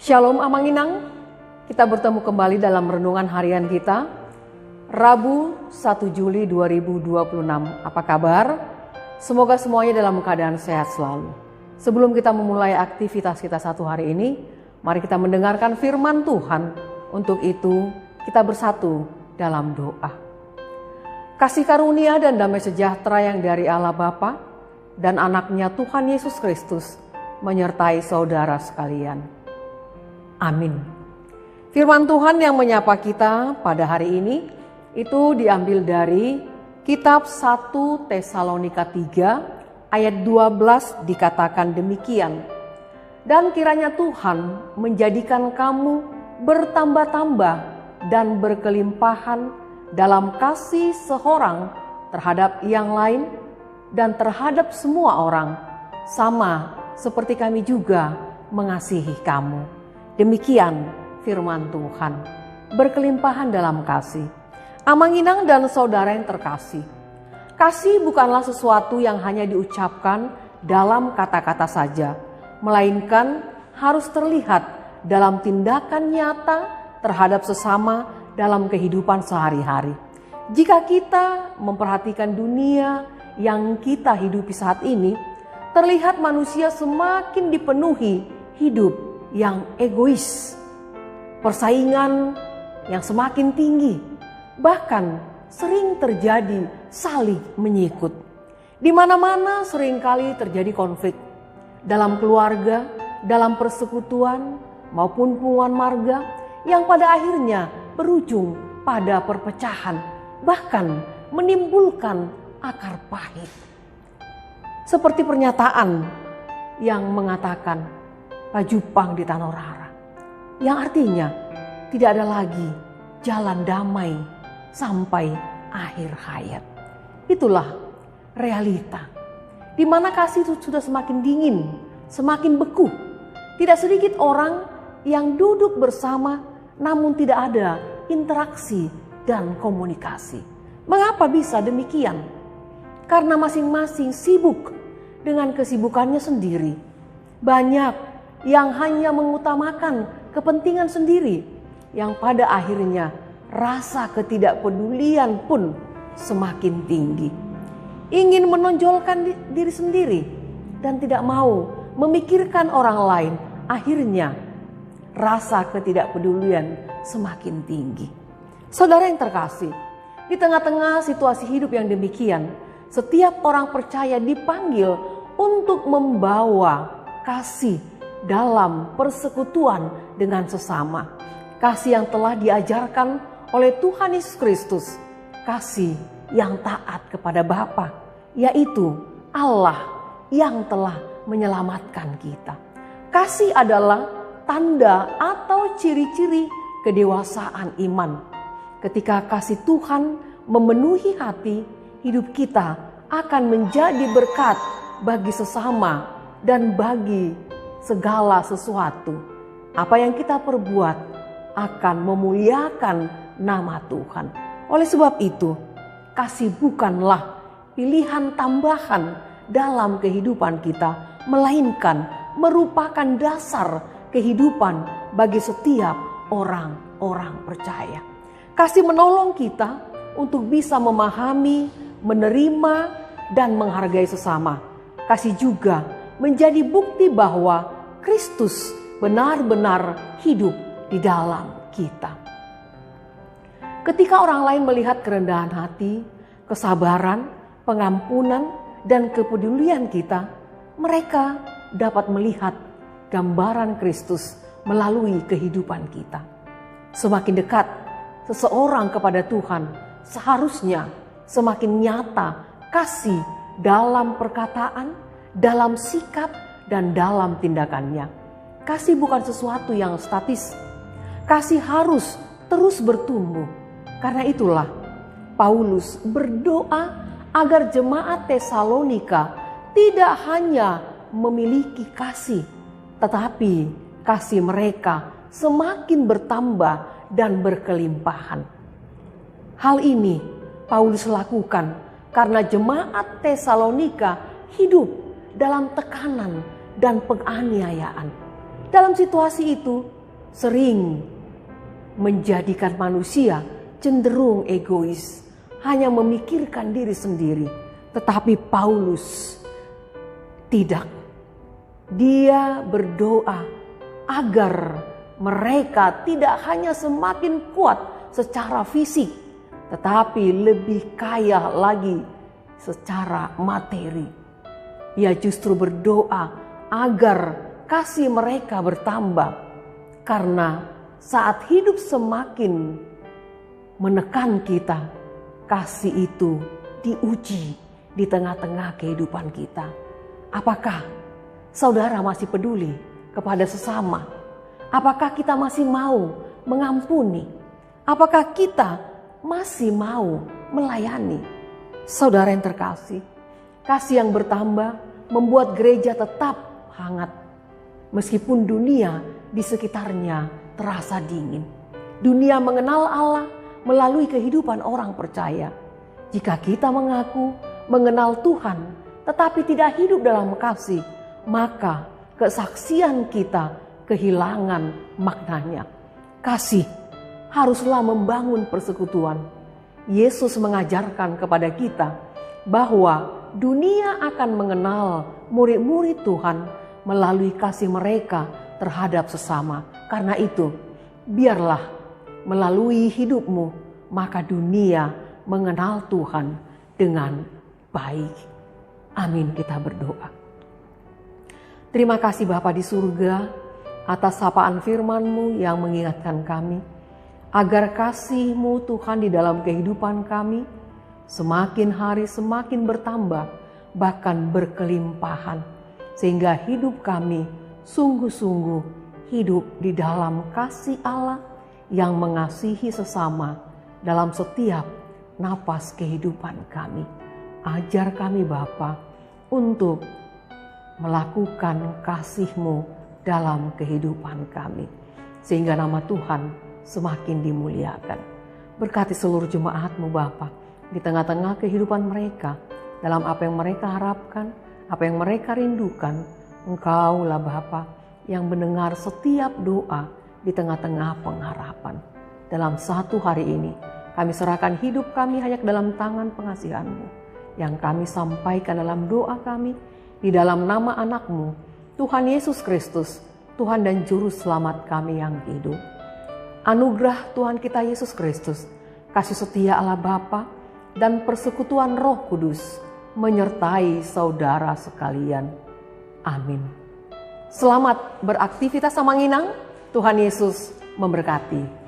Shalom Amanginang, kita bertemu kembali dalam renungan harian kita, Rabu 1 Juli 2026. Apa kabar? Semoga semuanya dalam keadaan sehat selalu. Sebelum kita memulai aktivitas kita satu hari ini, mari kita mendengarkan firman Tuhan. Untuk itu, kita bersatu dalam doa. Kasih karunia dan damai sejahtera yang dari Allah Bapa dan anaknya Tuhan Yesus Kristus menyertai saudara sekalian. Amin. Firman Tuhan yang menyapa kita pada hari ini itu diambil dari kitab 1 Tesalonika 3 ayat 12, dikatakan demikian. Dan kiranya Tuhan menjadikan kamu bertambah-tambah dan berkelimpahan dalam kasih seorang terhadap yang lain dan terhadap semua orang, sama seperti kami juga mengasihi kamu. Demikian firman Tuhan, berkelimpahan dalam kasih. Amanginang dan saudara yang terkasih, kasih bukanlah sesuatu yang hanya diucapkan dalam kata-kata saja, melainkan harus terlihat dalam tindakan nyata terhadap sesama dalam kehidupan sehari-hari. Jika kita memperhatikan dunia yang kita hidupi saat ini, terlihat manusia semakin dipenuhi hidup yang egois, persaingan yang semakin tinggi, bahkan sering terjadi saling menyikut. Di mana-mana seringkali terjadi konflik dalam keluarga, dalam persekutuan maupun hubungan marga yang pada akhirnya berujung pada perpecahan, bahkan menimbulkan akar pahit. Seperti pernyataan yang mengatakan pajupang di tanah rara, yang artinya tidak ada lagi jalan damai sampai akhir hayat. Itulah realita, di mana kasih itu sudah semakin dingin, semakin beku. Tidak sedikit orang yang duduk bersama namun tidak ada interaksi dan komunikasi. Mengapa bisa demikian? Karena masing-masing sibuk dengan kesibukannya sendiri. Banyak yang hanya mengutamakan kepentingan sendiri, yang pada akhirnya rasa ketidakpedulian pun semakin tinggi. Ingin menonjolkan diri sendiri dan tidak mau memikirkan orang lain, akhirnya rasa ketidakpedulian semakin tinggi. Saudara yang terkasih, di tengah-tengah situasi hidup yang demikian, setiap orang percaya dipanggil untuk membawa kasih dalam persekutuan dengan sesama. Kasih yang telah diajarkan oleh Tuhan Yesus Kristus. Kasih yang taat kepada Bapa, yaitu Allah yang telah menyelamatkan kita. Kasih adalah tanda atau ciri-ciri kedewasaan iman. Ketika kasih Tuhan memenuhi hati, hidup kita akan menjadi berkat bagi sesama dan bagi segala sesuatu. Apa yang kita perbuat akan memuliakan nama Tuhan. Oleh sebab itu, kasih bukanlah pilihan tambahan dalam kehidupan kita, melainkan merupakan dasar kehidupan bagi setiap orang-orang percaya. Kasih menolong kita untuk bisa memahami, menerima, dan menghargai sesama. Kasih juga menjadi bukti bahwa Kristus benar-benar hidup di dalam kita. Ketika orang lain melihat kerendahan hati, kesabaran, pengampunan, dan kepedulian kita, mereka dapat melihat gambaran Kristus melalui kehidupan kita. Semakin dekat seseorang kepada Tuhan, seharusnya semakin nyata kasih dalam perkataan, dalam sikap, dan dalam tindakannya. Kasih bukan sesuatu yang statis. Kasih harus terus bertumbuh. Karena itulah Paulus berdoa agar jemaat Tesalonika tidak hanya memiliki kasih, tetapi kasih mereka semakin bertambah dan berkelimpahan. Hal ini Paulus lakukan karena jemaat Tesalonika hidup dalam tekanan dan penganiayaan. Dalam situasi itu, sering menjadikan manusia cenderung egois, hanya memikirkan diri sendiri. Tetapi Paulus tidak. Dia berdoa agar mereka tidak hanya semakin kuat secara fisik, tetapi lebih kaya lagi secara materi. Ia justru berdoa agar kasih mereka bertambah, karena saat hidup semakin menekan kita, kasih itu diuji di tengah-tengah kehidupan kita. Apakah saudara masih peduli kepada sesama? Apakah kita masih mau mengampuni? Apakah kita masih mau melayani? Saudara yang terkasih, kasih yang bertambah membuat gereja tetap hangat. Meskipun dunia di sekitarnya terasa dingin. Dunia mengenal Allah melalui kehidupan orang percaya. Jika kita mengenal Tuhan, tetapi tidak hidup dalam kasih, maka kesaksian kita kehilangan maknanya. Kasih haruslah membangun persekutuan. Yesus mengajarkan kepada kita bahwa dunia akan mengenal murid-murid Tuhan melalui kasih mereka terhadap sesama. Karena itu, biarlah melalui hidupmu, maka dunia mengenal Tuhan dengan baik. Amin, kita berdoa. Terima kasih Bapa di surga atas sapaan firman-Mu yang mengingatkan kami agar kasih-Mu Tuhan di dalam kehidupan kami semakin hari semakin bertambah, bahkan berkelimpahan, sehingga hidup kami sungguh-sungguh hidup di dalam kasih Allah yang mengasihi sesama dalam setiap napas kehidupan kami. Ajar kami Bapa untuk melakukan kasih-Mu dalam kehidupan kami, sehingga nama Tuhan semakin dimuliakan. Berkati seluruh jemaat-Mu Bapa di tengah-tengah kehidupan mereka, dalam apa yang mereka harapkan, apa yang mereka rindukan. Engkaulah Bapa yang mendengar setiap doa di tengah-tengah pengharapan. Dalam satu hari ini, kami serahkan hidup kami hanya ke dalam tangan pengasihan-Mu, yang kami sampaikan dalam doa kami di dalam nama anak-Mu, Tuhan Yesus Kristus, Tuhan dan Juru Selamat kami yang hidup. Anugerah Tuhan kita Yesus Kristus, kasih setia Allah Bapa, dan persekutuan Roh Kudus menyertai saudara sekalian. Amin. Selamat beraktivitas Samanginang. Tuhan Yesus memberkati.